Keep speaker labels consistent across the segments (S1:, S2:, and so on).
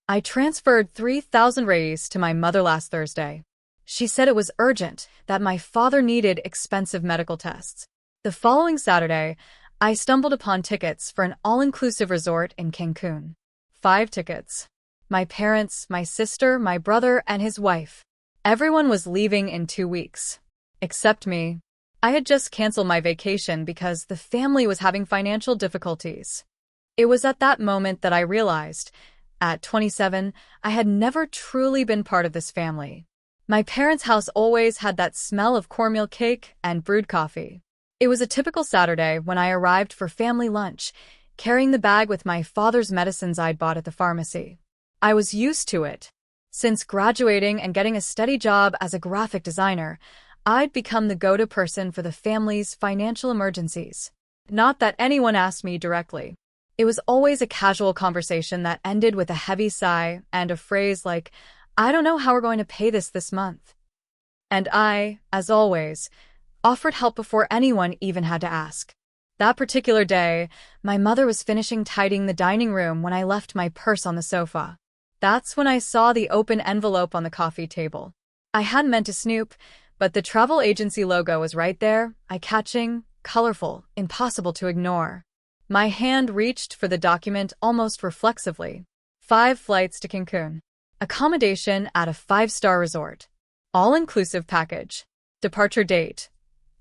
S1: I transferred 3,000 reais to my mother last Thursday. She said it was urgent, that my father needed expensive medical tests. The following Saturday, I stumbled upon tickets for an all-inclusive resort in Cancun. 5 tickets. My parents, my sister, my brother, and his wife. Everyone was leaving in 2 weeks. Except me. I had just canceled my vacation because the family was having financial difficulties. It was at that moment that I realized, at 27, I had never truly been part of this family. My parents' house always had that smell of cornmeal cake and brewed coffee. It was a typical Saturday when I arrived for family lunch, carrying the bag with my father's medicines I'd bought at the pharmacy. I was used to it. Since graduating and getting a steady job as a graphic designer, I'd become the go-to person for the family's financial emergencies. Not that anyone asked me directly. It was always a casual conversation that ended with a heavy sigh and a phrase like, "I don't know how we're going to pay this month." And I, as always, offered help before anyone even had to ask. That particular day, my mother was finishing tidying the dining room when I left my purse on the sofa. That's when I saw the open envelope on the coffee table. I hadn't meant to snoop, but the travel agency logo was right there, eye-catching, colorful, impossible to ignore. My hand reached for the document almost reflexively. 5 flights to Cancun. Accommodation at a 5-star resort. All-inclusive package. Departure date: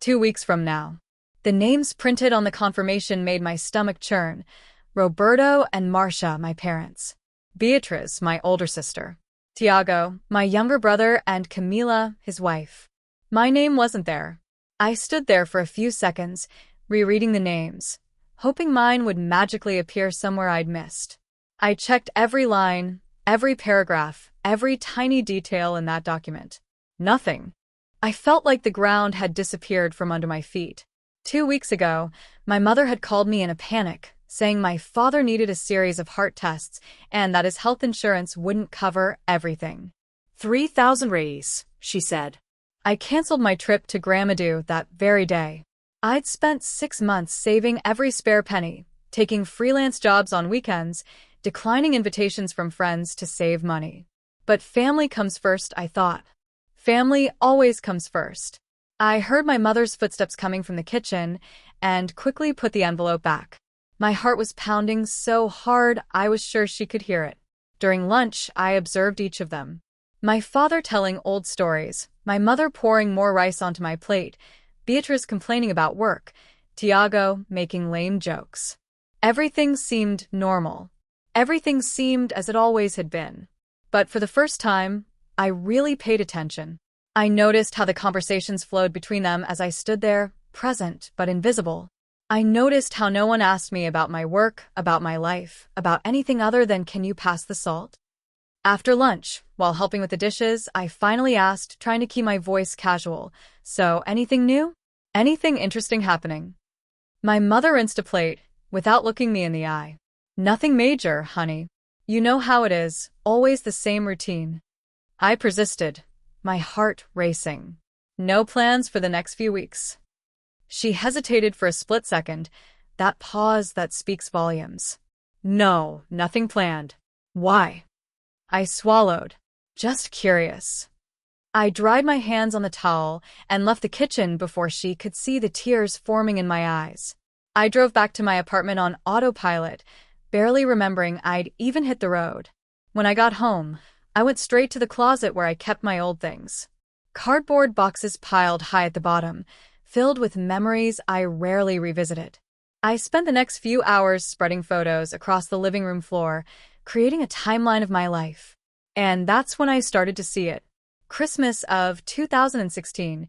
S1: 2 weeks from now. The names printed on the confirmation made my stomach churn. Roberto and Marcia, my parents. Beatriz, my older sister. Tiago, my younger brother, and Camila, his wife. My name wasn't there. I stood there for a few seconds, rereading the names, hoping mine would magically appear somewhere I'd missed. I checked every line, every paragraph, every tiny detail in that document. Nothing. I felt like the ground had disappeared from under my feet. 2 weeks ago, my mother had called me in a panic, saying my father needed a series of heart tests and that his health insurance wouldn't cover everything.
S2: 3,000 reais, she said.
S1: I canceled my trip to Gramado that very day. I'd spent 6 months saving every spare penny, taking freelance jobs on weekends, declining invitations from friends to save money. But family comes first, I thought. Family always comes first. I heard my mother's footsteps coming from the kitchen and quickly put the envelope back. My heart was pounding so hard I was sure she could hear it. During lunch, I observed each of them. My father telling old stories, my mother pouring more rice onto my plate, Beatriz complaining about work, Tiago making lame jokes. Everything seemed normal. Everything seemed as it always had been. But for the first time, I really paid attention. I noticed how the conversations flowed between them as I stood there, present but invisible. I noticed how no one asked me about my work, about my life, about anything other than, "Can you pass the salt?" After lunch, while helping with the dishes, I finally asked, trying to keep my voice casual, "So, anything new? Anything interesting happening?" My mother rinsed a plate, without looking me in the eye. "Nothing major, honey. You know how it is, always the same routine." I persisted, my heart racing. "No plans for the next few weeks." She hesitated for a split second, that pause that speaks volumes. "No, nothing planned." "Why?" I swallowed. "Just curious." I dried my hands on the towel and left the kitchen before she could see the tears forming in my eyes. I drove back to my apartment on autopilot, barely remembering I'd even hit the road. When I got home, I went straight to the closet where I kept my old things. Cardboard boxes piled high at the bottom, filled with memories I rarely revisited. I spent the next few hours spreading photos across the living room floor, creating a timeline of my life. And that's when I started to see it. Christmas of 2016,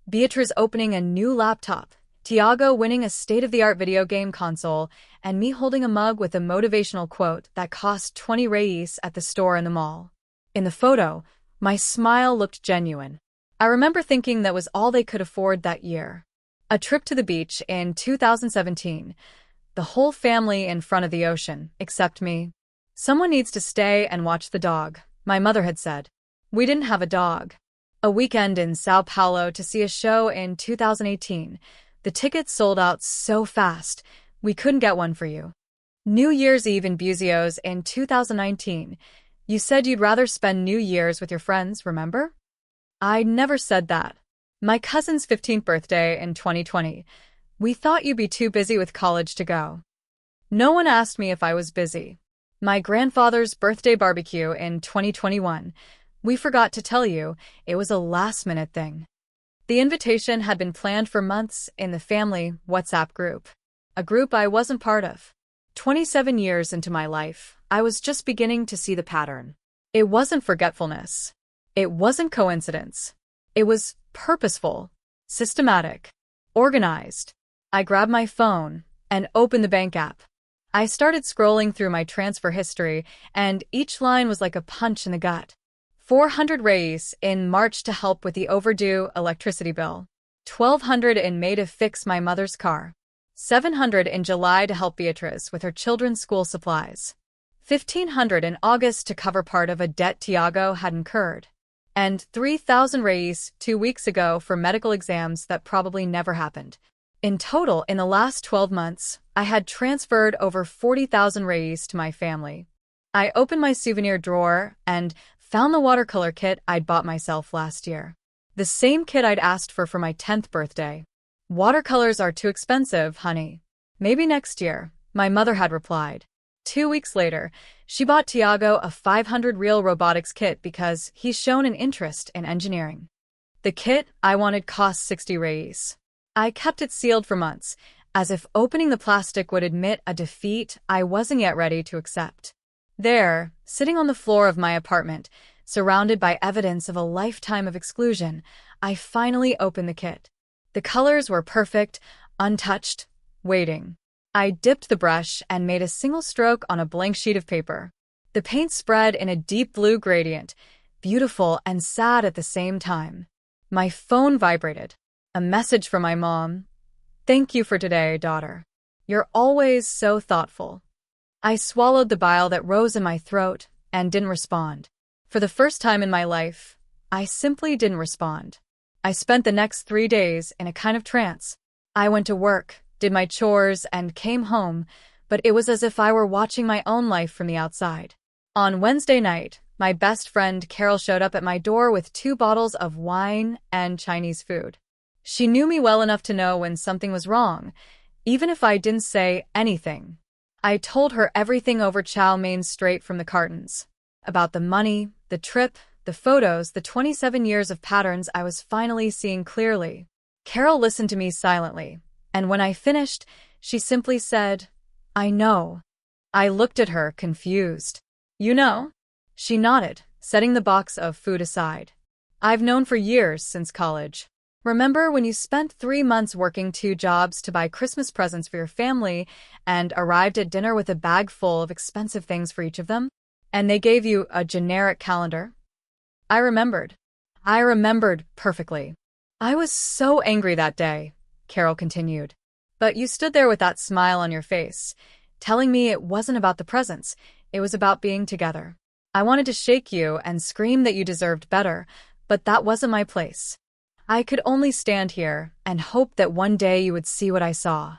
S1: Beatriz opening a new laptop, Tiago winning a state-of-the-art video game console, and me holding a mug with a motivational quote that cost 20 reais at the store in the mall. In the photo, my smile looked genuine. I remember thinking that was all they could afford that year. A trip to the beach in 2017. The whole family in front of the ocean, except me. "Someone needs to stay and watch the dog," my mother had said. We didn't have a dog. A weekend in Sao Paulo to see a show in 2018. The tickets sold out so fast, we couldn't get one for you. New Year's Eve in Buzios in 2019. You said you'd rather spend New Year's with your friends, remember? I never said that. My cousin's 15th birthday in 2020. We thought you'd be too busy with college to go. No one asked me if I was busy. My grandfather's birthday barbecue in 2021. We forgot to tell you, it was a last-minute thing. The invitation had been planned for months in the family WhatsApp group, a group I wasn't part of. 27 years into my life, I was just beginning to see the pattern. It wasn't forgetfulness. It wasn't coincidence. It was purposeful, systematic, organized. I grabbed my phone and opened the bank app. I started scrolling through my transfer history, and each line was like a punch in the gut. 400 reais in March to help with the overdue electricity bill. 1,200 in May to fix my mother's car. 700 in July to help Beatrice with her children's school supplies. 1,500 in August to cover part of a debt Tiago had incurred. And 3,000 reais 2 weeks ago for medical exams that probably never happened. In total, in the last 12 months, I had transferred over 40,000 reais to my family. I opened my souvenir drawer and found the watercolor kit I'd bought myself last year. The same kit I'd asked for my 10th birthday. Watercolors are too expensive, honey. Maybe next year, my mother had replied. 2 weeks later, she bought Tiago a 500 real robotics kit because he's shown an interest in engineering. The kit I wanted cost 60 reais. I kept it sealed for months, as if opening the plastic would admit a defeat I wasn't yet ready to accept. There, sitting on the floor of my apartment, surrounded by evidence of a lifetime of exclusion, I finally opened the kit. The colors were perfect, untouched, waiting. I dipped the brush and made a single stroke on a blank sheet of paper. The paint spread in a deep blue gradient, beautiful and sad at the same time. My phone vibrated. A message from my mom. Thank you for today, daughter. You're always so thoughtful. I swallowed the bile that rose in my throat and didn't respond. For the first time in my life, I simply didn't respond. I spent the next 3 days in a kind of trance. I went to work, did my chores, and came home, but it was as if I were watching my own life from the outside. On Wednesday night, my best friend Carol showed up at my door with 2 bottles of wine and Chinese food. She knew me well enough to know when something was wrong, even if I didn't say anything. I told her everything over chow mein straight from the cartons. About the money, the trip, the photos, the 27 years of patterns I was finally seeing clearly. Carol listened to me silently, and when I finished, she simply said, I know. I looked at her, confused. You know? She nodded, setting the box of food aside. I've known for years, since college. Remember when you spent 3 months working 2 jobs to buy Christmas presents for your family and arrived at dinner with a bag full of expensive things for each of them? And they gave you a generic calendar? I remembered. I remembered perfectly. I was so angry that day, Carol continued. But you stood there with that smile on your face, telling me it wasn't about the presents, it was about being together. I wanted to shake you and scream that you deserved better, but that wasn't my place. I could only stand here and hope that one day you would see what I saw.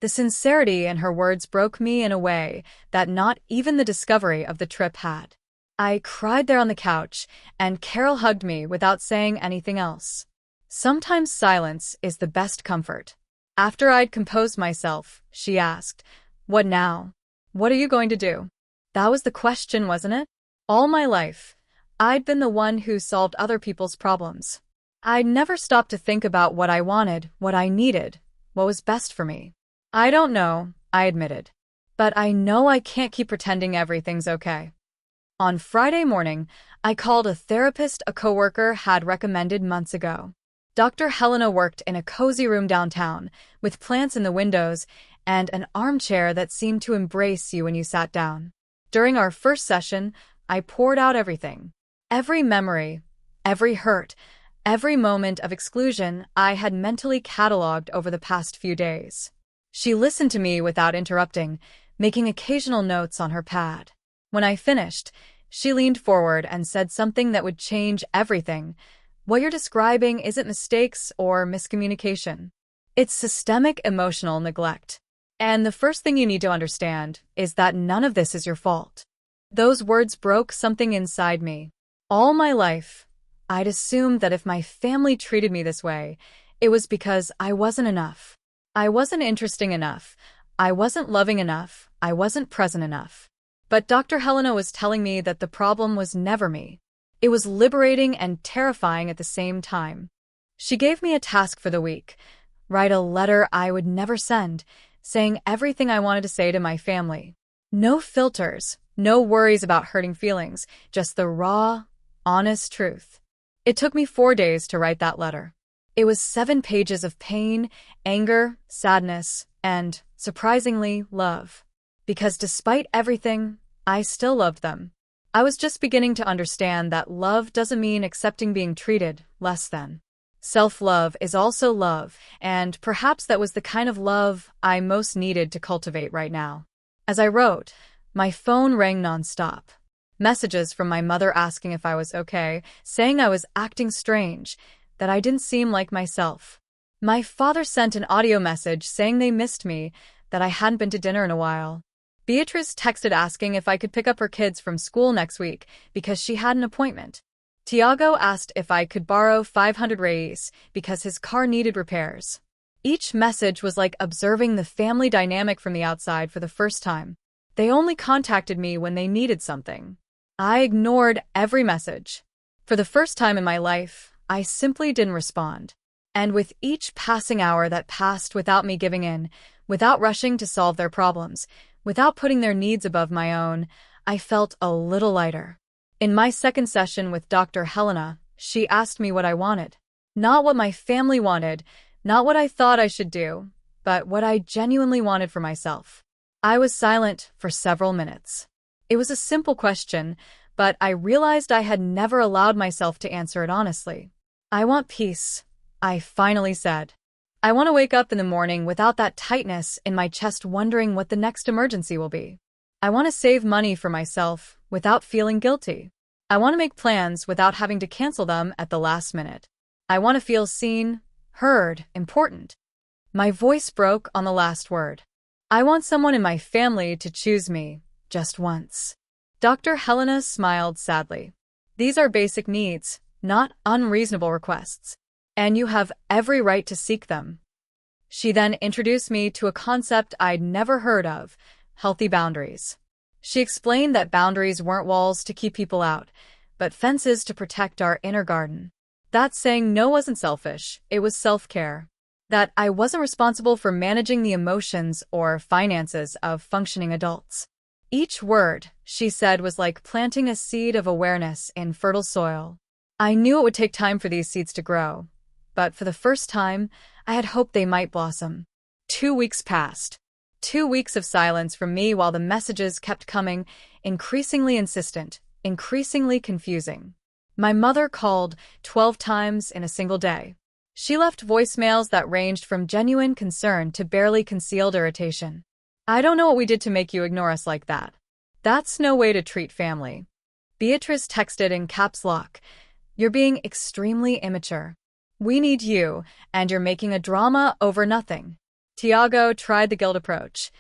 S1: The sincerity in her words broke me in a way that not even the discovery of the trip had. I cried there on the couch, and Carol hugged me without saying anything else. Sometimes silence is the best comfort. After I'd composed myself, she asked, What now? What are you going to do? That was the question, wasn't it? All my life, I'd been the one who solved other people's problems. I'd never stopped to think about what I wanted, what I needed, what was best for me. I don't know, I admitted. But I know I can't keep pretending everything's okay. On Friday morning, I called a therapist a coworker had recommended months ago. Dr. Helena worked in a cozy room downtown, with plants in the windows and an armchair that seemed to embrace you when you sat down. During our first session, I poured out everything. Every memory, every hurt, every moment of exclusion I had mentally catalogued over the past few days. She listened to me without interrupting, making occasional notes on her pad. When I finished, she leaned forward and said something that would change everything. What you're describing isn't mistakes or miscommunication. It's systemic emotional neglect. And the first thing you need to understand is that none of this is your fault. Those words broke something inside me. All my life, I'd assumed that if my family treated me this way, it was because I wasn't enough. I wasn't interesting enough. I wasn't loving enough. I wasn't present enough. But Dr. Helena was telling me that the problem was never me. It was liberating and terrifying at the same time. She gave me a task for the week: write a letter I would never send, saying everything I wanted to say to my family. No filters, no worries about hurting feelings, just the raw, honest truth. It took me 4 days to write that letter. It was 7 pages of pain, anger, sadness, and, surprisingly, love. Because despite everything, I still loved them. I was just beginning to understand that love doesn't mean accepting being treated less than. Self-love is also love, and perhaps that was the kind of love I most needed to cultivate right now. As I wrote, my phone rang nonstop. Messages from my mother asking if I was okay, saying I was acting strange, that I didn't seem like myself. My father sent an audio message saying they missed me, that I hadn't been to dinner in a while. Beatrice texted asking if I could pick up her kids from school next week because she had an appointment. Tiago asked if I could borrow 500 reais because his car needed repairs. Each message was like observing the family dynamic from the outside for the first time. They only contacted me when they needed something. I ignored every message. For the first time in my life, I simply didn't respond. And with each passing hour that passed without me giving in, without rushing to solve their problems, without putting their needs above my own, I felt a little lighter. In my second session with Dr. Helena, she asked me what I wanted. Not what my family wanted, not what I thought I should do, but what I genuinely wanted for myself. I was silent for several minutes. It was a simple question, but I realized I had never allowed myself to answer it honestly. I want peace, I finally said. I want to wake up in the morning without that tightness in my chest wondering what the next emergency will be. I want to save money for myself without feeling guilty. I want to make plans without having to cancel them at the last minute. I want to feel seen, heard, important. My voice broke on the last word. I want someone in my family to choose me, just once. Dr. Helena smiled sadly. These are basic needs, not unreasonable requests. And you have every right to seek them. She then introduced me to a concept I'd never heard of: healthy boundaries. She explained that boundaries weren't walls to keep people out, but fences to protect our inner garden. That saying no wasn't selfish, it was self-care. That I wasn't responsible for managing the emotions or finances of functioning adults. Each word, she said, was like planting a seed of awareness in fertile soil. I knew it would take time for these seeds to grow, but for the first time, I had hoped they might blossom. 2 weeks passed. 2 weeks of silence from me while the messages kept coming, increasingly insistent, increasingly confusing. My mother called 12 times in a single day. She left voicemails that ranged from genuine concern to barely concealed irritation. I don't know what we did to make you ignore us like that. That's no way to treat family. Beatrice texted in caps lock. You're being extremely immature. We need you, and you're making a drama over nothing. Tiago tried the guilt approach.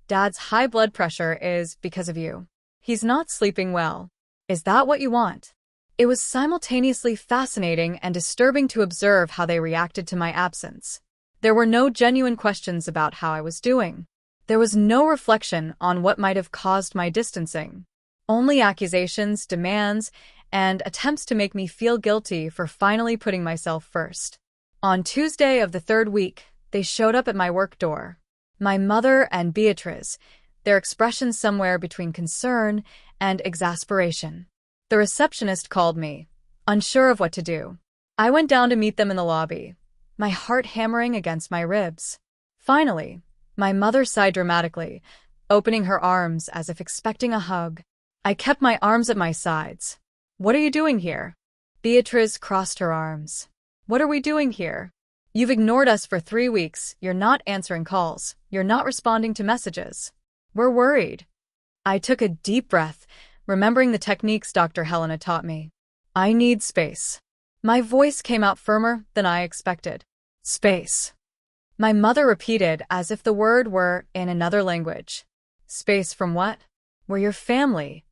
S1: Dad's high blood pressure is because of you. He's not sleeping well. Is that what you want? It was simultaneously fascinating and disturbing to observe how they reacted to my absence. There were no genuine questions about how I was doing. There was no reflection on what might have caused my distancing. Only accusations, demands, and attempts to make me feel guilty for finally putting myself first. On Tuesday of the 3rd week, they showed up at my work door. My mother and Beatrice, their expressions somewhere between concern and exasperation. The receptionist called me, unsure of what to do. I went down to meet them in the lobby, my heart hammering against my ribs. Finally, my mother sighed dramatically, opening her arms as if expecting a hug. I kept my arms at my sides. What are you doing here? Beatrice crossed her arms. What are we doing here? You've ignored us for 3 weeks, you're not answering calls, you're not responding to messages. We're worried. I took a deep breath, remembering the techniques Dr. Helena taught me. I need space. My voice came out firmer than I expected. Space. My mother repeated as if the word were in another language. Space from what? We're your family.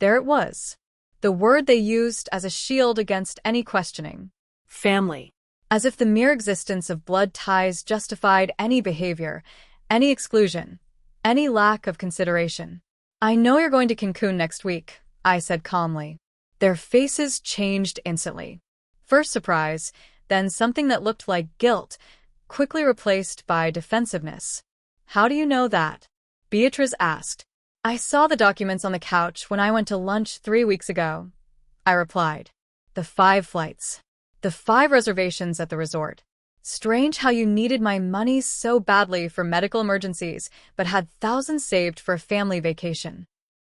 S1: There it was. The word they used as a shield against any questioning.
S2: Family.
S1: As if the mere existence of blood ties justified any behavior, any exclusion, any lack of consideration. I know you're going to Cancun next week, I said calmly. Their faces changed instantly. First surprise, then something that looked like guilt, quickly replaced by defensiveness. How do you know that? Beatrice asked. I saw the documents on the couch when I went to lunch 3 weeks ago, I replied. The 5 flights. The 5 reservations at the resort. Strange how you needed my money so badly for medical emergencies, but had thousands saved for a family vacation.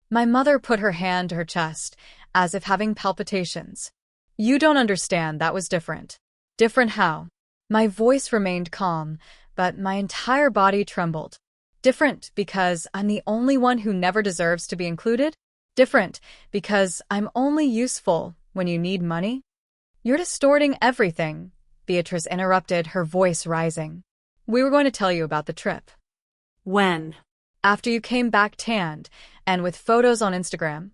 S1: My mother put her hand to her chest, as if having palpitations. You don't understand, that was different. Different how? My voice remained calm, but my entire body trembled. Different because I'm the only one who never deserves to be included? Different because I'm only useful when you need money? You're distorting everything, Beatrice interrupted, her voice rising. We were going to tell you about the trip.
S2: When?
S1: After you came back tanned, and with photos on Instagram.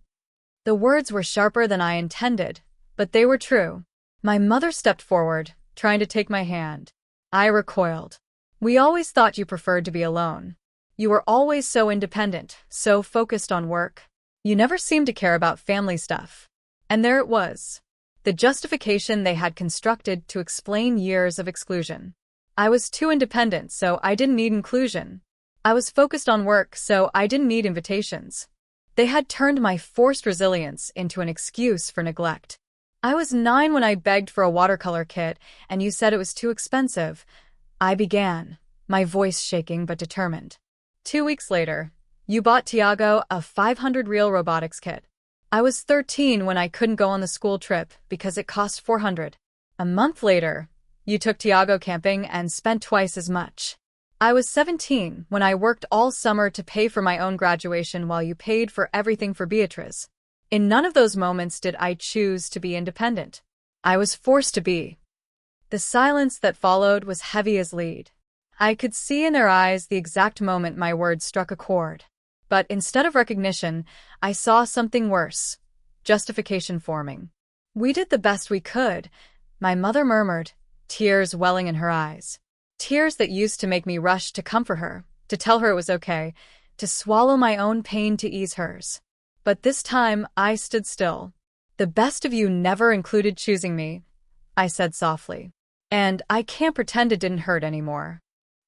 S1: The words were sharper than I intended, but they were true. My mother stepped forward, trying to take my hand. I recoiled. We always thought you preferred to be alone. You were always so independent, so focused on work. You never seemed to care about family stuff. And there it was. The justification they had constructed to explain years of exclusion. I was too independent, so I didn't need inclusion. I was focused on work, so I didn't need invitations. They had turned my forced resilience into an excuse for neglect. I was 9 when I begged for a watercolor kit, and you said it was too expensive. I began, my voice shaking but determined. 2 weeks later, you bought Tiago a 500 reel robotics kit. I was 13 when I couldn't go on the school trip because it cost 400. A month later, you took Tiago camping and spent twice as much. I was 17 when I worked all summer to pay for my own graduation while you paid for everything for Beatrice. In none of those moments did I choose to be independent. I was forced to be. The silence that followed was heavy as lead. I could see in their eyes the exact moment my words struck a chord. But instead of recognition, I saw something worse. Justification forming. We did the best we could, my mother murmured, tears welling in her eyes. Tears that used to make me rush to comfort her, to tell her it was okay, to swallow my own pain to ease hers. But this time, I stood still. The best of you never included choosing me, I said softly. And I can't pretend it didn't hurt anymore.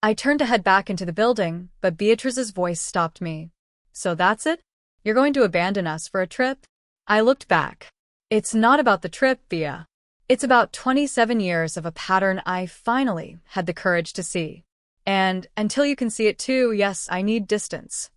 S1: I turned to head back into the building, but Beatrice's voice stopped me. So that's it? You're going to abandon us for a trip? I looked back. It's not about the trip, Bea. It's about 27 years of a pattern I finally had the courage to see. And until you can see it too, yes, I need distance.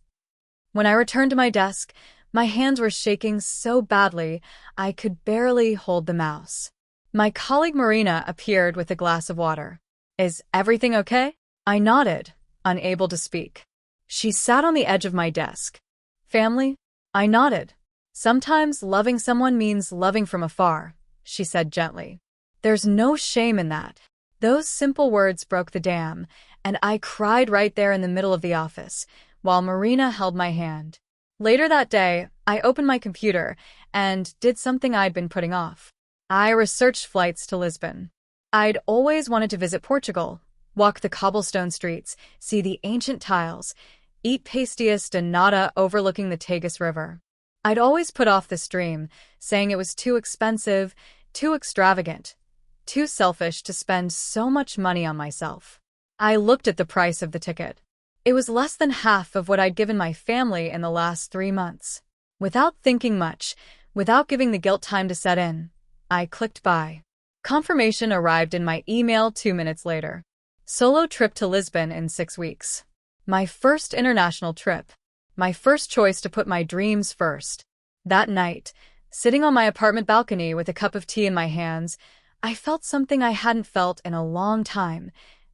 S1: When I returned to my desk, my hands were shaking so badly I could barely hold the mouse. My colleague Marina appeared with a glass of water. Is everything okay? I nodded, unable to speak. She sat on the edge of my desk. Family? I nodded. Sometimes loving someone means loving from afar, she said gently. There's no shame in that. Those simple words broke the dam, and I cried right there in the middle of the office, while Marina held my hand. Later that day, I opened my computer and did something I'd been putting off. I researched flights to Lisbon. I'd always wanted to visit Portugal, walk the cobblestone streets, see the ancient tiles, eat pastéis de nata overlooking the Tagus River. I'd always put off this dream, saying it was too expensive, too extravagant, too selfish to spend so much money on myself. I looked at the price of the ticket. It was less than half of what I'd given my family in the last 3 months. Without thinking much, without giving the guilt time to set in, I clicked buy. Confirmation arrived in my email 2 minutes later. Solo trip to Lisbon in 6 weeks. My first international trip. My first choice to put my dreams first. That night, sitting on my apartment balcony with a cup of tea in my hands, I felt something I hadn't felt in a long time.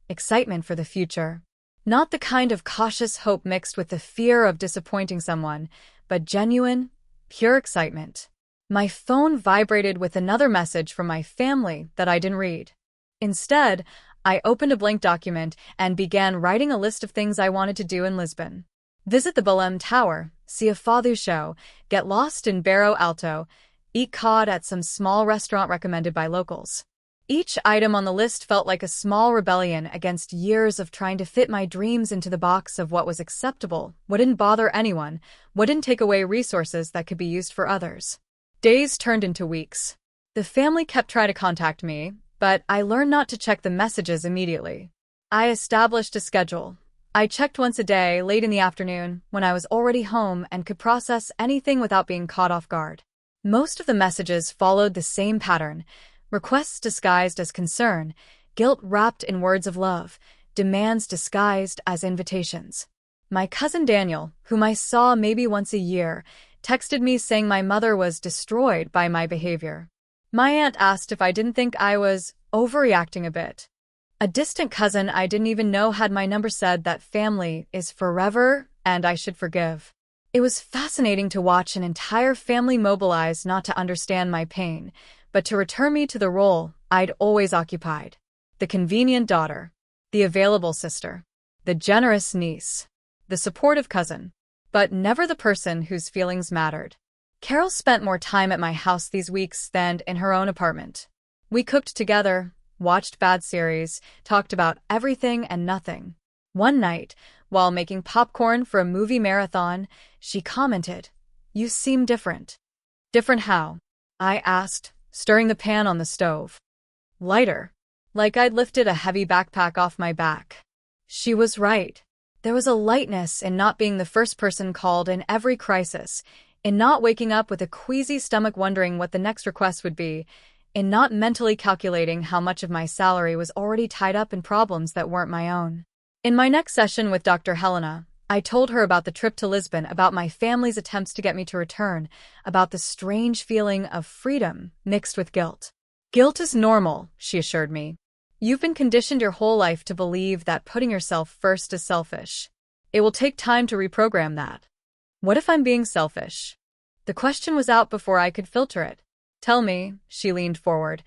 S1: Excitement for the future. Not the kind of cautious hope mixed with the fear of disappointing someone, but genuine, pure excitement. My phone vibrated with another message from my family that I didn't read. Instead, I opened a blank document and began writing a list of things I wanted to do in Lisbon. Visit the Belém Tower, see a fado show, get lost in Barro Alto, eat cod at some small restaurant recommended by locals. Each item on the list felt like a small rebellion against years of trying to fit my dreams into the box of what was acceptable, what didn't bother anyone, what didn't take away resources that could be used for others. Days turned into weeks. The family kept trying to contact me, but I learned not to check the messages immediately. I established a schedule. I checked once a day, late in the afternoon, when I was already home and could process anything without being caught off guard. Most of the messages followed the same pattern: requests disguised as concern, guilt wrapped in words of love, demands disguised as invitations. My cousin Daniel, whom I saw maybe once a year, texted me saying my mother was destroyed by my behavior. My aunt asked if I didn't think I was overreacting a bit. A distant cousin I didn't even know had my number said that family is forever and I should forgive. It was fascinating to watch an entire family mobilize not to understand my pain, but to return me to the role I'd always occupied: the convenient daughter, the available sister, the generous niece, the supportive cousin, but never the person whose feelings mattered. Carol spent more time at my house these weeks than in her own apartment. We cooked together, watched bad series, talked about everything and nothing. One night, while making popcorn for a movie marathon, she commented, "You seem different." "Different how?" I asked, stirring the pan on the stove. "Lighter. Like I'd lifted a heavy backpack off my back." She was right. There was a lightness in not being the first person called in every crisis, in not waking up with a queasy stomach wondering what the next request would be, in not mentally calculating how much of my salary was already tied up in problems that weren't my own. In my next session with Dr. Helena, I told her about the trip to Lisbon, about my family's attempts to get me to return, about the strange feeling of freedom mixed with guilt. "Guilt is normal," she assured me. "You've been conditioned your whole life to believe that putting yourself first is selfish. It will take time to reprogram that." What if I'm being selfish? The question was out before I could filter it. "Tell me," she leaned forward,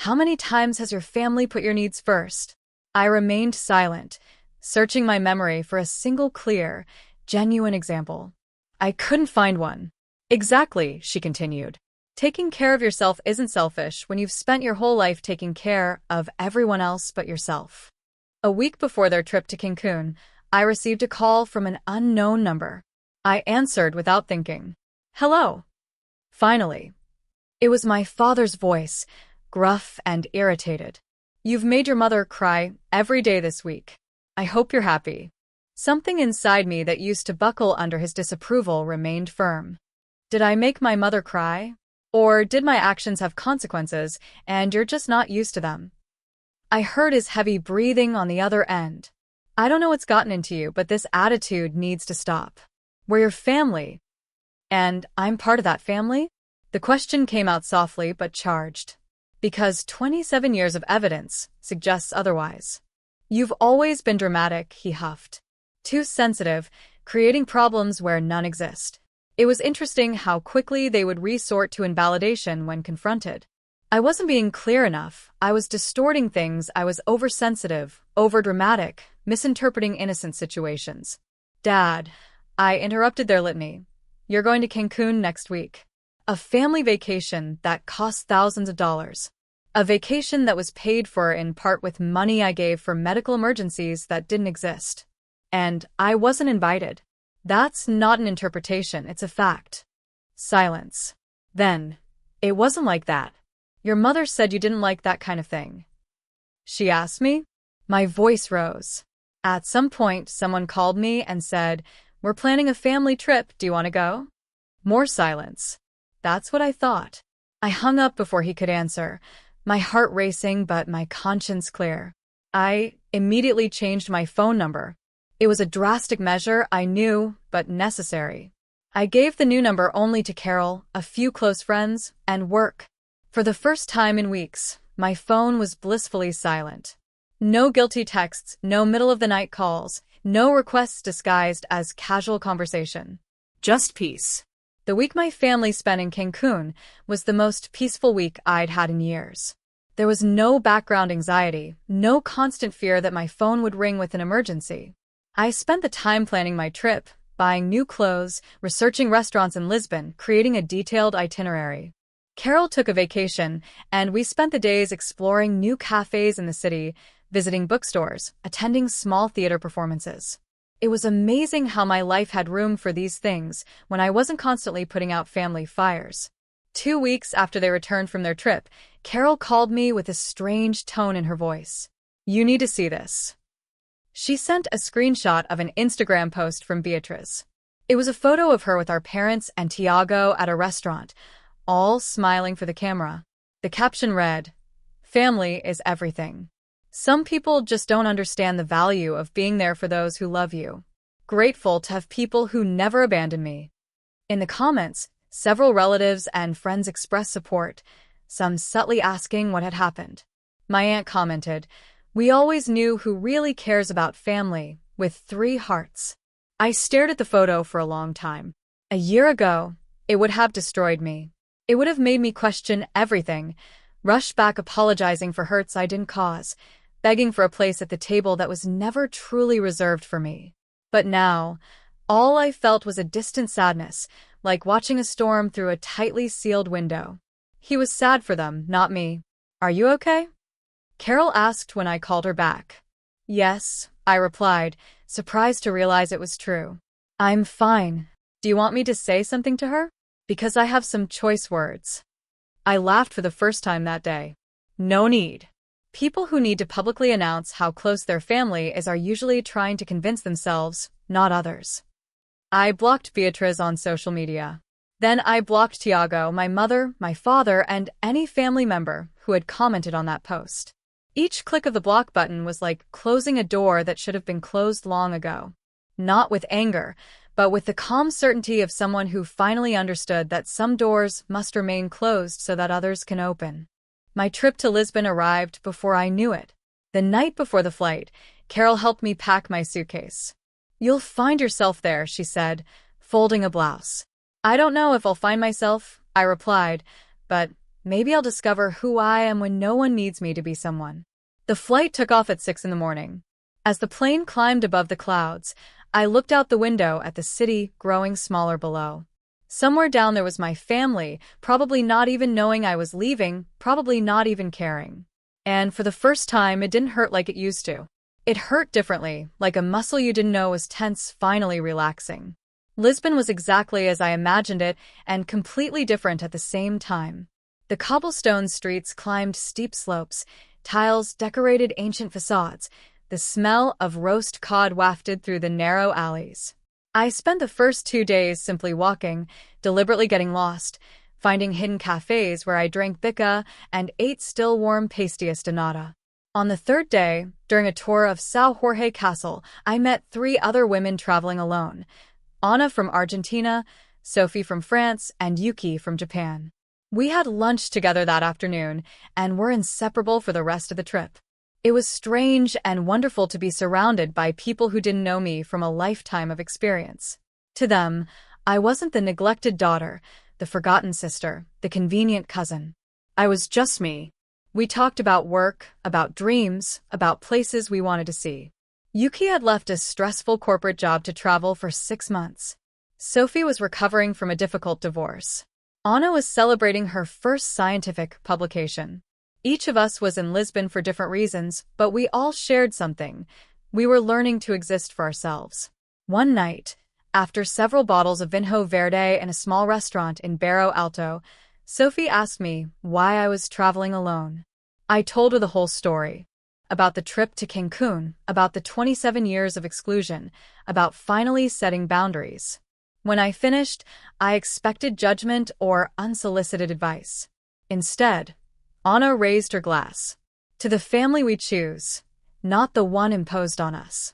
S1: "how many times has your family put your needs first?" I remained silent, searching my memory for a single clear, genuine example. I couldn't find one. "Exactly," she continued. "Taking care of yourself isn't selfish when you've spent your whole life taking care of everyone else but yourself." A week before their trip to Cancun, I received a call from an unknown number. I answered without thinking. "Hello." Finally. It was my father's voice, gruff and irritated. "You've made your mother cry every day this week. I hope you're happy." Something inside me that used to buckle under his disapproval remained firm. Did I make my mother cry? Or did my actions have consequences, and you're just not used to them? I heard his heavy breathing on the other end. "I don't know what's gotten into you, but this attitude needs to stop. We're your family. And I'm part of that family?" The question came out softly but charged. "Because 27 years of evidence suggests otherwise." "You've always been dramatic," he huffed. "Too sensitive, creating problems where none exist." It was interesting how quickly they would resort to invalidation when confronted. I wasn't being clear enough. I was distorting things. I was oversensitive, overdramatic, misinterpreting innocent situations. "Dad," I interrupted their litany. "You're going to Cancun next week. A family vacation that cost thousands of dollars. A vacation that was paid for in part with money I gave for medical emergencies that didn't exist. And I wasn't invited." "That's not an interpretation, it's a fact." Silence. Then, "It wasn't like that. Your mother said you didn't like that kind of thing." She asked me? My voice rose. "At some point, someone called me and said, 'We're planning a family trip, do you want to go?'" More silence. That's what I thought. I hung up before he could answer, my heart racing but my conscience clear. I immediately changed my phone number. It was a drastic measure, I knew, but necessary. I gave the new number only to Carol, a few close friends, and work. For the first time in weeks, my phone was blissfully silent. No guilty texts, no middle-of-the-night calls, no requests disguised as casual conversation. Just peace. The week my family spent in Cancun was the most peaceful week I'd had in years. There was no background anxiety, no constant fear that my phone would ring with an emergency. I spent the time planning my trip, buying new clothes, researching restaurants in Lisbon, creating a detailed itinerary. Carol took a vacation, and we spent the days exploring new cafes in the city, visiting bookstores, attending small theater performances. It was amazing how my life had room for these things when I wasn't constantly putting out family fires. 2 weeks after they returned from their trip, Carol called me with a strange tone in her voice. "You need to see this." She sent a screenshot of an Instagram post from Beatriz. It was a photo of her with our parents and Tiago at a restaurant, all smiling for the camera. The caption read, "Family is everything. Some people just don't understand the value of being there for those who love you. Grateful to have people who never abandon me." In the comments, several relatives and friends expressed support, some subtly asking what had happened. My aunt commented, "We always knew who really cares about family," with 3 hearts. I stared at the photo for a long time. A year ago, it would have destroyed me. It would have made me question everything, rush back apologizing for hurts I didn't cause, begging for a place at the table that was never truly reserved for me. But now, all I felt was a distant sadness, like watching a storm through a tightly sealed window. He was sad for them, not me. "Are you okay?" Carol asked when I called her back. "Yes," I replied, surprised to realize it was true. "I'm fine. Do you want me to say something to her? Because I have some choice words." I laughed for the first time that day. No need. People who need to publicly announce how close their family is are usually trying to convince themselves, not others. I blocked Beatriz on social media. Then I blocked Tiago, my mother, my father, and any family member who had commented on that post. Each click of the block button was like closing a door that should have been closed long ago. Not with anger, but with the calm certainty of someone who finally understood that some doors must remain closed so that others can open. My trip to Lisbon arrived before I knew it. The night before the flight, Carol helped me pack my suitcase. "You'll find yourself there," she said, folding a blouse. "I don't know if I'll find myself," I replied, "but maybe I'll discover who I am when no one needs me to be someone." The flight took off at 6 in the morning. As the plane climbed above the clouds, I looked out the window at the city growing smaller below. Somewhere down there was my family, probably not even knowing I was leaving, probably not even caring. And for the first time, it didn't hurt like it used to. It hurt differently, like a muscle you didn't know was tense finally relaxing. Lisbon was exactly as I imagined it, and completely different at the same time. The cobblestone streets climbed steep slopes, tiles decorated ancient facades, the smell of roast cod wafted through the narrow alleys. I spent the first 2 days simply walking, deliberately getting lost, finding hidden cafes where I drank bica and ate still warm pastillas de nata. On the 3rd day, during a tour of São Jorge Castle, I met 3 other women traveling alone: Anna from Argentina, Sophie from France, and Yuki from Japan. We had lunch together that afternoon, and were inseparable for the rest of the trip. It was strange and wonderful to be surrounded by people who didn't know me from a lifetime of experience. To them, I wasn't the neglected daughter, the forgotten sister, the convenient cousin. I was just me. We talked about work, about dreams, about places we wanted to see. Yuki had left a stressful corporate job to travel for 6 months. Sophie was recovering from a difficult divorce. Anna was celebrating her first scientific publication. Each of us was in Lisbon for different reasons, but we all shared something. We were learning to exist for ourselves. One night, after several bottles of vinho verde in a small restaurant in Barro Alto, Sophie asked me why I was traveling alone. I told her the whole story. About the trip to Cancun, about the 27 years of exclusion, about finally setting boundaries. When I finished, I expected judgment or unsolicited advice. Instead, Anna raised her glass. "To the family we choose, not the one imposed on us."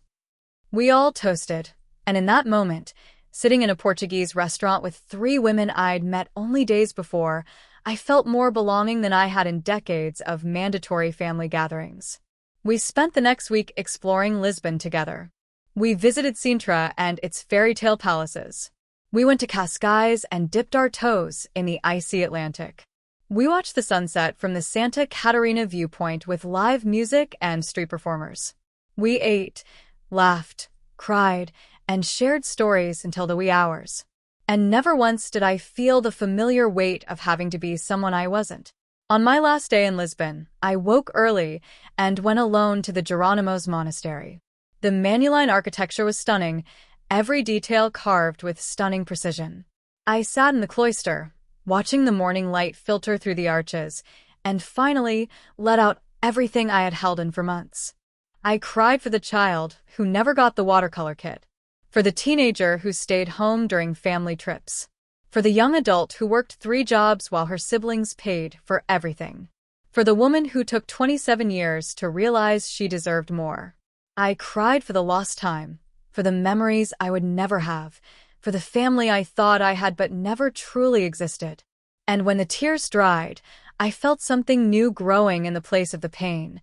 S1: We all toasted, and in that moment, sitting in a Portuguese restaurant with 3 women I'd met only days before, I felt more belonging than I had in decades of mandatory family gatherings. We spent the next week exploring Lisbon together. We visited Sintra and its fairy tale palaces. We went to Cascais and dipped our toes in the icy Atlantic. We watched the sunset from the Santa Catarina viewpoint with live music and street performers. We ate, laughed, cried, and shared stories until the wee hours. And never once did I feel the familiar weight of having to be someone I wasn't. On my last day in Lisbon, I woke early and went alone to the Geronimo's monastery. The Manuline architecture was stunning, every detail carved with stunning precision. I sat in the cloister, watching the morning light filter through the arches, and finally let out everything I had held in for months. I cried for the child who never got the watercolor kit, for the teenager who stayed home during family trips, for the young adult who worked 3 jobs while her siblings paid for everything, for the woman who took 27 years to realize she deserved more. I cried for the lost time, for the memories I would never have, for the family I thought I had but never truly existed. And when the tears dried, I felt something new growing in the place of the pain: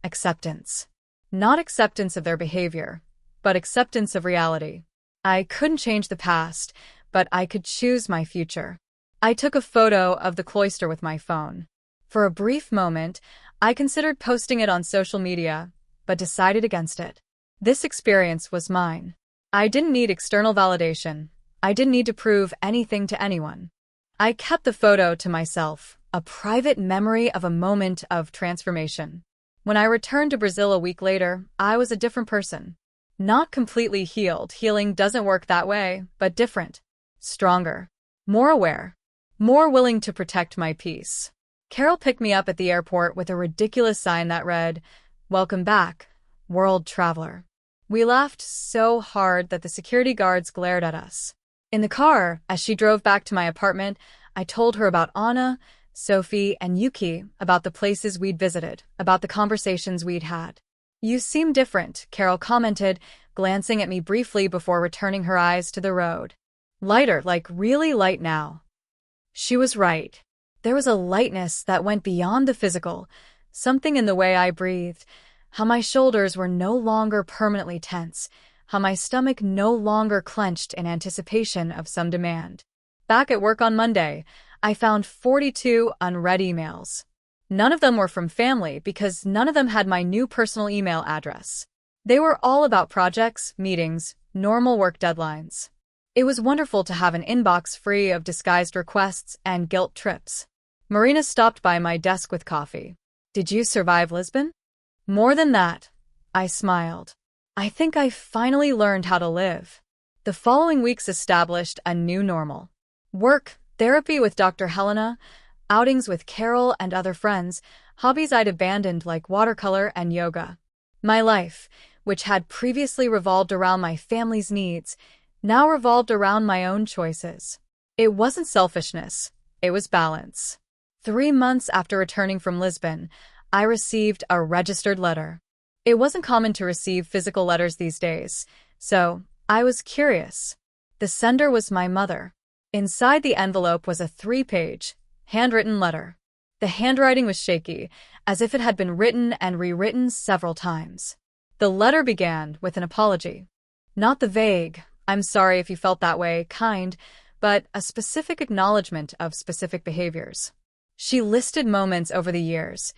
S1: acceptance. Not acceptance of their behavior, but acceptance of reality. I couldn't change the past, but I could choose my future. I took a photo of the cloister with my phone. For a brief moment, I considered posting it on social media, but decided against it. This experience was mine. I didn't need external validation. I didn't need to prove anything to anyone. I kept the photo to myself, a private memory of a moment of transformation. When I returned to Brazil a week later, I was a different person. Not completely healed. Healing doesn't work that way, but different. Stronger. More aware. More willing to protect my peace. Carol picked me up at the airport with a ridiculous sign that read, "Welcome back, world traveler." We laughed so hard that the security guards glared at us. In the car, as she drove back to my apartment, I told her about Anna, Sophie, and Yuki, about the places we'd visited, about the conversations we'd had. "You seem different," Carol commented, glancing at me briefly before returning her eyes to the road. "Lighter, like really light now." She was right. There was a lightness that went beyond the physical, something in the way I breathed, how my shoulders were no longer permanently tense, how my stomach no longer clenched in anticipation of some demand. Back at work on Monday, I found 42 unread emails. None of them were from family because none of them had my new personal email address. They were all about projects, meetings, normal work deadlines. It was wonderful to have an inbox free of disguised requests and guilt trips. Marina stopped by my desk with coffee. "Did you survive Lisbon?" "More than that," I smiled. "I think I finally learned how to live." The following weeks established a new normal. Work, therapy with Dr. Helena, outings with Carol and other friends, hobbies I'd abandoned like watercolor and yoga. My life, which had previously revolved around my family's needs, now revolved around my own choices. It wasn't selfishness, it was balance. 3 months after returning from Lisbon, I received a registered letter. It wasn't common to receive physical letters these days, so I was curious. The sender was my mother. Inside the envelope was a 3-page, handwritten letter. The handwriting was shaky, as if it had been written and rewritten several times. The letter began with an apology. Not the vague, "I'm sorry if you felt that way" kind, but a specific acknowledgement of specific behaviors. She listed moments over the years,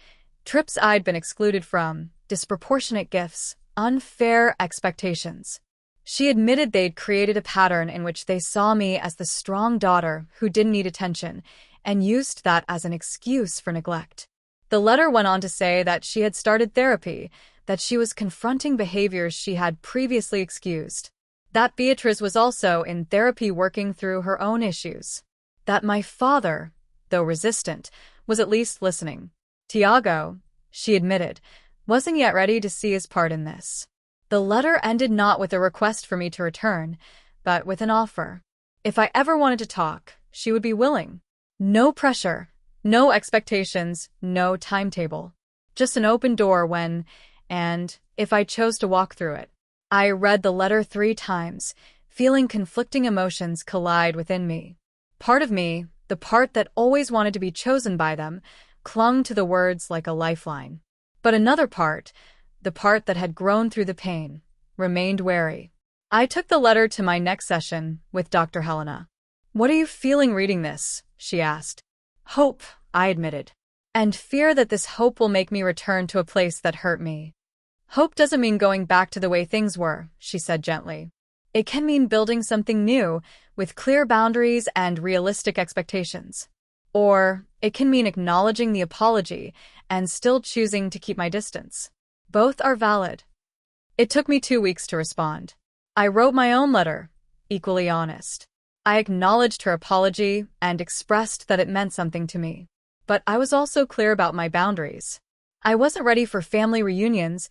S1: trips I'd been excluded from, disproportionate gifts, unfair expectations. She admitted they'd created a pattern in which they saw me as the strong daughter who didn't need attention, and used that as an excuse for neglect. The letter went on to say that she had started therapy, that she was confronting behaviors she had previously excused, that Beatriz was also in therapy working through her own issues, that my father, though resistant, was at least listening. Tiago, she admitted, wasn't yet ready to see his part in this. The letter ended not with a request for me to return, but with an offer. If I ever wanted to talk, she would be willing. No pressure, no expectations, no timetable. Just an open door when, and if I chose to walk through it. I read the letter 3 times, feeling conflicting emotions collide within me. Part of me, the part that always wanted to be chosen by them, clung to the words like a lifeline. But another part, the part that had grown through the pain, remained wary. I took the letter to my next session with Dr. Helena. "What are you feeling reading this?" she asked. "Hope," I admitted. "And fear that this hope will make me return to a place that hurt me." "Hope doesn't mean going back to the way things were," she said gently. It can mean building something new with clear boundaries and realistic expectations. Or it can mean acknowledging the apology and still choosing to keep my distance. Both are valid. It took me 2 weeks to respond. I wrote my own letter, equally honest. I acknowledged her apology and expressed that it meant something to me. But I was also clear about my boundaries. I wasn't ready for family reunions.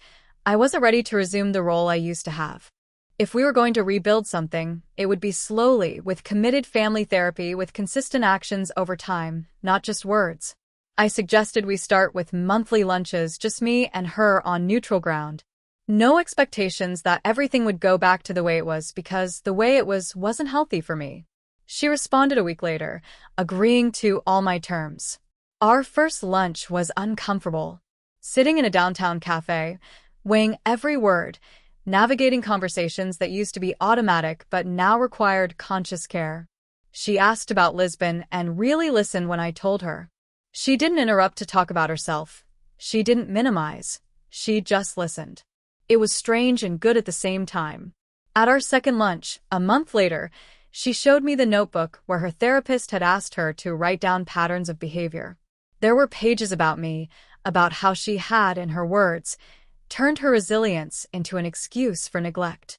S1: I wasn't ready to resume the role I used to have. If we were going to rebuild something, it would be slowly, with committed family therapy, with consistent actions over time, not just words. I suggested we start with monthly lunches, just me and her on neutral ground. No expectations that everything would go back to the way it was, because the way it was wasn't healthy for me. She responded a week later, agreeing to all my terms. Our first lunch was uncomfortable. Sitting in a downtown cafe, weighing every word, navigating conversations that used to be automatic but now required conscious care. She asked about Lisbon and really listened when I told her. She didn't interrupt to talk about herself. She didn't minimize. She just listened. It was strange and good at the same time. At our second lunch, a month later, she showed me the notebook where her therapist had asked her to write down patterns of behavior. There were pages about me, about how she had, in her words, turned her resilience into an excuse for neglect.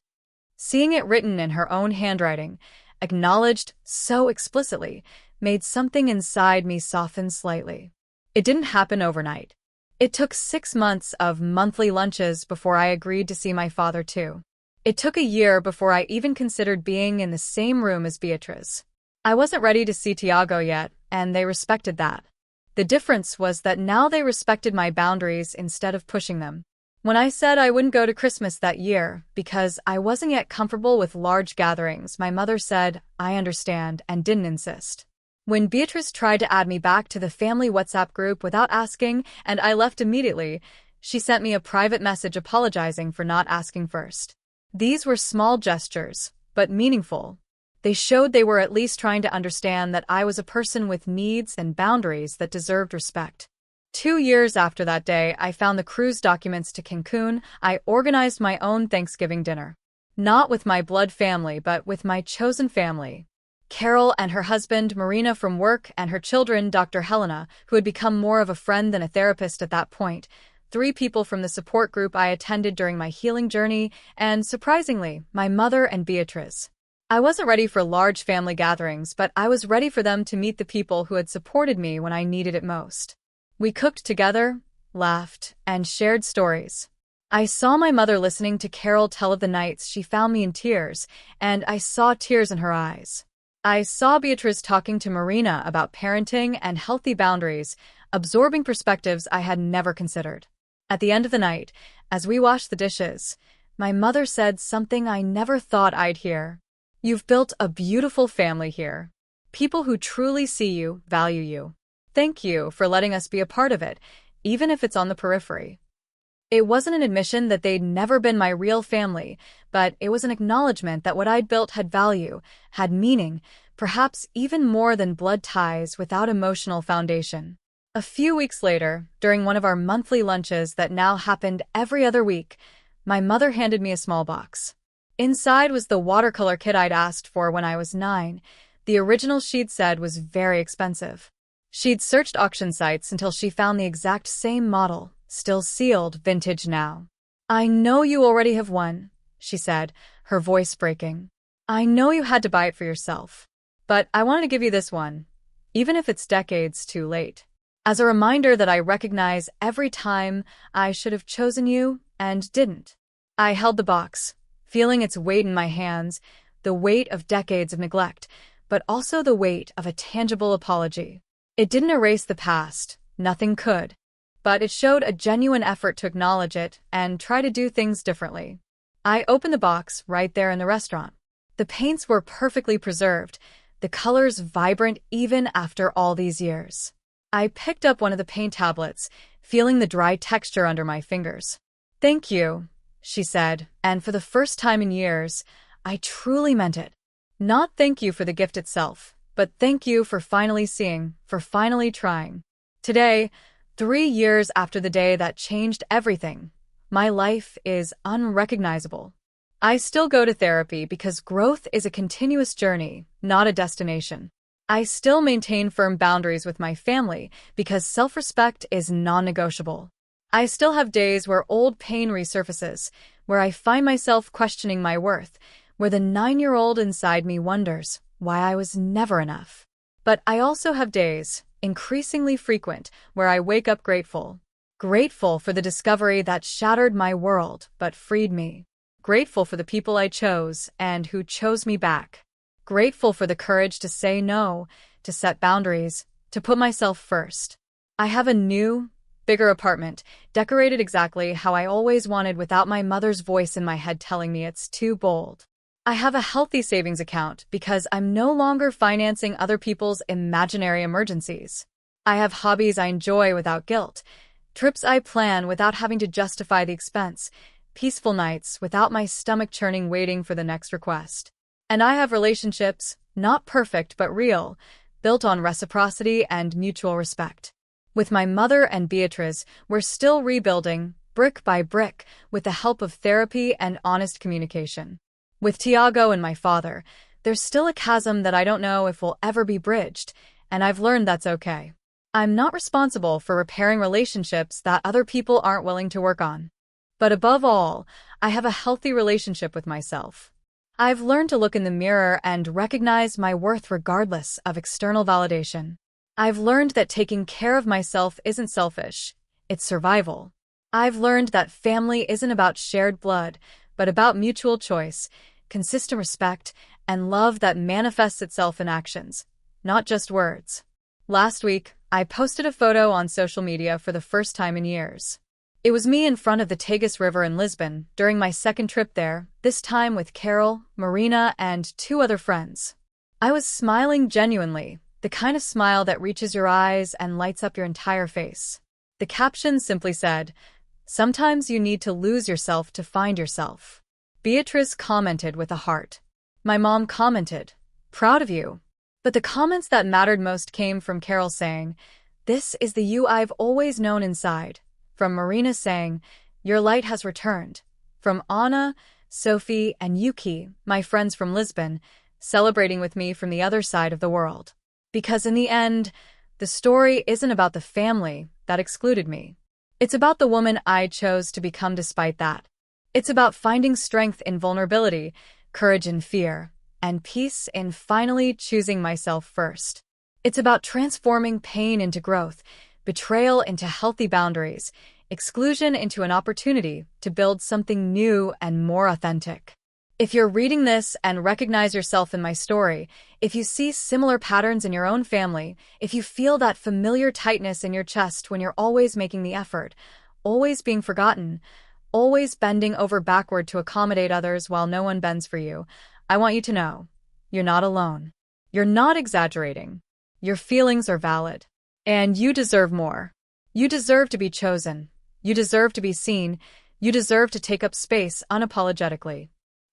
S1: Seeing it written in her own handwriting, acknowledged so explicitly, made something inside me soften slightly. It didn't happen overnight. It took 6 months of monthly lunches before I agreed to see my father too. It took a year before I even considered being in the same room as Beatriz. I wasn't ready to see Tiago yet, and they respected that. The difference was that now they respected my boundaries instead of pushing them. When I said I wouldn't go to Christmas that year because I wasn't yet comfortable with large gatherings, my mother said, "I understand," and didn't insist. When Beatrice tried to add me back to the family WhatsApp group without asking and I left immediately, she sent me a private message apologizing for not asking first. These were small gestures, but meaningful. They showed they were at least trying to understand that I was a person with needs and boundaries that deserved respect. 2 years after that day, I found the cruise documents to Cancun. I organized my own Thanksgiving dinner. Not with my blood family, but with my chosen family. Carol and her husband, Marina from work, and her children, Dr. Helena, who had become more of a friend than a therapist at that point, 3 people from the support group I attended during my healing journey, and, surprisingly, my mother and Beatriz. I wasn't ready for large family gatherings, but I was ready for them to meet the people who had supported me when I needed it most. We cooked together, laughed, and shared stories. I saw my mother listening to Carol tell of the nights she found me in tears, and I saw tears in her eyes. I saw Beatriz talking to Marina about parenting and healthy boundaries, absorbing perspectives I had never considered. At the end of the night, as we washed the dishes, my mother said something I never thought I'd hear. "You've built a beautiful family here. People who truly see you, value you. Thank you for letting us be a part of it, even if it's on the periphery." It wasn't an admission that they'd never been my real family, but it was an acknowledgement that what I'd built had value, had meaning, perhaps even more than blood ties without emotional foundation. A few weeks later, during one of our monthly lunches that now happened every other week, my mother handed me a small box. Inside was the watercolor kit I'd asked for when I was 9. The original she'd said was very expensive. She'd searched auction sites until she found the exact same model, still sealed, vintage now. "I know you already have one," she said, her voice breaking. "I know you had to buy it for yourself. But I wanted to give you this one, even if it's decades too late. As a reminder that I recognize every time I should have chosen you and didn't." I held the box, feeling its weight in my hands, the weight of decades of neglect, but also the weight of a tangible apology. It didn't erase the past, nothing could, but it showed a genuine effort to acknowledge it and try to do things differently. I opened the box right there in the restaurant. The paints were perfectly preserved, the colors vibrant even after all these years. I picked up one of the paint tablets, feeling the dry texture under my fingers. "Thank you," she said, and for the first time in years, I truly meant it. Not thank you for the gift itself, but thank you for finally seeing, for finally trying. Today, 3 years after the day that changed everything, my life is unrecognizable. I still go to therapy because growth is a continuous journey, not a destination. I still maintain firm boundaries with my family because self-respect is non-negotiable. I still have days where old pain resurfaces, where I find myself questioning my worth, where the 9-year-old inside me wonders why I was never enough. But I also have days, increasingly frequent, where I wake up grateful. Grateful for the discovery that shattered my world but freed me. Grateful for the people I chose and who chose me back. Grateful for the courage to say no, to set boundaries, to put myself first. I have a new, bigger apartment, decorated exactly how I always wanted without my mother's voice in my head telling me it's too bold. I have a healthy savings account because I'm no longer financing other people's imaginary emergencies. I have hobbies I enjoy without guilt, trips I plan without having to justify the expense, peaceful nights without my stomach churning waiting for the next request. And I have relationships, not perfect but real, built on reciprocity and mutual respect. With my mother and Beatrice, we're still rebuilding, brick by brick, with the help of therapy and honest communication. With Tiago and my father, there's still a chasm that I don't know if will ever be bridged, and I've learned that's okay. I'm not responsible for repairing relationships that other people aren't willing to work on. But above all, I have a healthy relationship with myself. I've learned to look in the mirror and recognize my worth regardless of external validation. I've learned that taking care of myself isn't selfish, it's survival. I've learned that family isn't about shared blood, but about mutual choice, consistent respect, and love that manifests itself in actions, not just words. Last week, I posted a photo on social media for the first time in years. It was me in front of the Tagus River in Lisbon during my second trip there, this time with Carol, Marina, and 2 other friends. I was smiling genuinely, the kind of smile that reaches your eyes and lights up your entire face. The caption simply said, "Sometimes you need to lose yourself to find yourself." Beatrice commented with a heart. My mom commented, "Proud of you." But the comments that mattered most came from Carol saying, "This is the you I've always known inside." From Marina saying, "Your light has returned." From Anna, Sophie, and Yuki, my friends from Lisbon, celebrating with me from the other side of the world. Because in the end, the story isn't about the family that excluded me. It's about the woman I chose to become despite that. It's about finding strength in vulnerability, courage in fear, and peace in finally choosing myself first. It's about transforming pain into growth, betrayal into healthy boundaries, exclusion into an opportunity to build something new and more authentic. If you're reading this and recognize yourself in my story, if you see similar patterns in your own family, if you feel that familiar tightness in your chest when you're always making the effort, always being forgotten, always bending over backward to accommodate others while no one bends for you, I want you to know, you're not alone. You're not exaggerating. Your feelings are valid. And you deserve more. You deserve to be chosen. You deserve to be seen. You deserve to take up space unapologetically.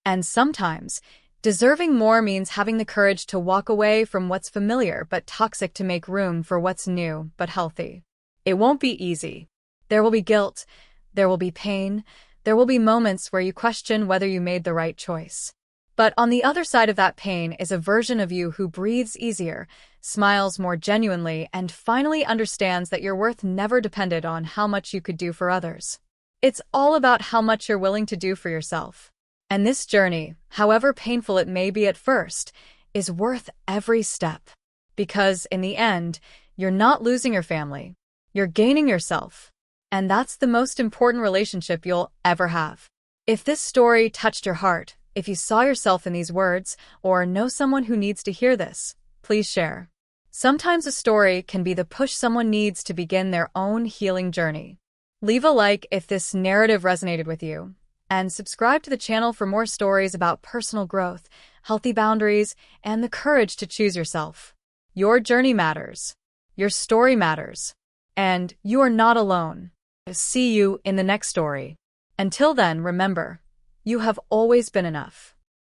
S1: And sometimes, deserving more means having the courage to walk away from what's familiar but toxic to make room for what's new but healthy. It won't be easy. There will be guilt. There will be pain. There will be moments where you question whether you made the right choice. But on the other side of that pain is a version of you who breathes easier, smiles more genuinely, and finally understands that your worth never depended on how much you could do for others. It's all about how much you're willing to do for yourself. And this journey, however painful it may be at first, is worth every step. Because in the end, you're not losing your family. You're gaining yourself. And that's the most important relationship you'll ever have. If this story touched your heart, if you saw yourself in these words, or know someone who needs to hear this, please share. Sometimes a story can be the push someone needs to begin their own healing journey. Leave a like if this narrative resonated with you, and subscribe to the channel for more stories about personal growth, healthy boundaries, and the courage to choose yourself. Your journey matters. Your story matters. And you are not alone. See you in the next story. Until then, remember, you have always been enough.